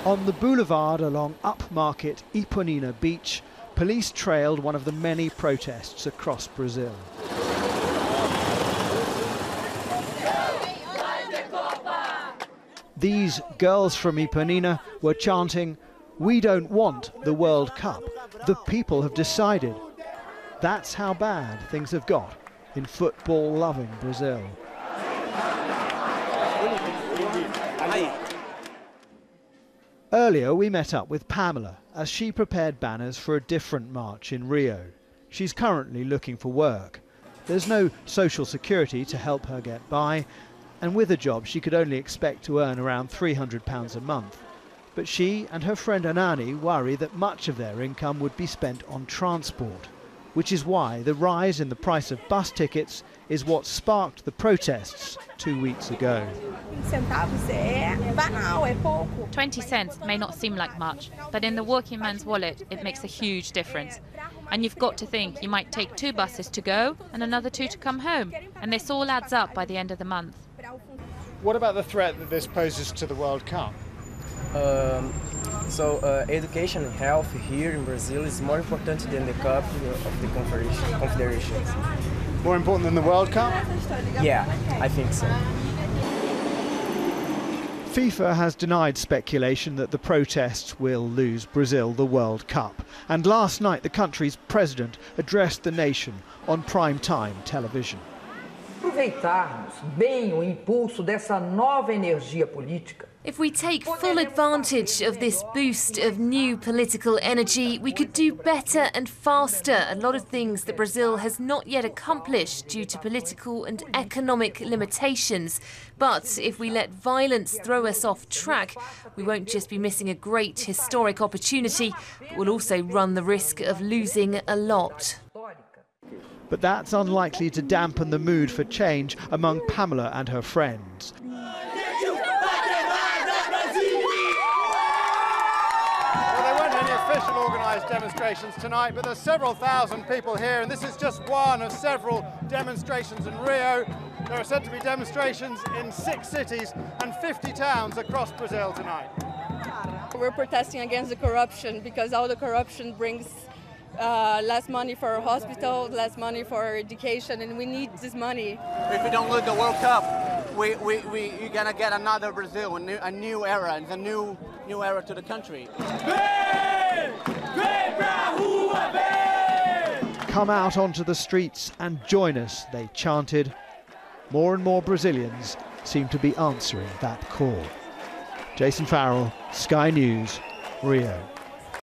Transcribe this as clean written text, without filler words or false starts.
On the boulevard along upmarket Ipanema Beach, police trailed one of the many protests across Brazil. These girls from Ipanema were chanting, "We don't want the World Cup. The people have decided." That's how bad things have got in football-loving Brazil. Earlier we met up with Pamela as she prepared banners for a different march in Rio. She's currently looking for work. There's no social security to help her get by, and with a job she could only expect to earn around £300 a month. But she and her friend Anani worry that much of their income would be spent on transport, which is why the rise in the price of bus tickets is what sparked the protests 2 weeks ago. 20 cents may not seem like much, but in the working man's wallet it makes a huge difference. And you've got to think you might take 2 buses to go and another 2 to come home, and this all adds up by the end of the month. What about the threat that this poses to the World Cup? Education and health here in Brazil is more important than the Cup of the Confederations. More important than the World Cup? Yeah, I think so. FIFA has denied speculation that the protests will lose Brazil the World Cup. And last night the country's president addressed the nation on prime-time television. Aproveitarmos bem o impulso dessa nova energia política. If we take full advantage of this boost of new political energy, we could do better and faster a lot of things that Brazil has not yet accomplished due to political and economic limitations. But if we let violence throw us off track, we won't just be missing a great historic opportunity, but we'll also run the risk of losing a lot. But that's unlikely to dampen the mood for change among Pamela and her friends. Official organised demonstrations tonight, but there's several thousand people here, and this is just one of several demonstrations in Rio. There are said to be demonstrations in 6 cities and 50 towns across Brazil tonight. We're protesting against the corruption because all the corruption brings less money for our hospital, less money for our education, and we need this money. If we don't lose the World Cup, we're gonna get another Brazil, a new era, and a new era to the country. Come out onto the streets and join us, they chanted. More and more Brazilians seem to be answering that call. Jason Farrell, Sky News, Rio.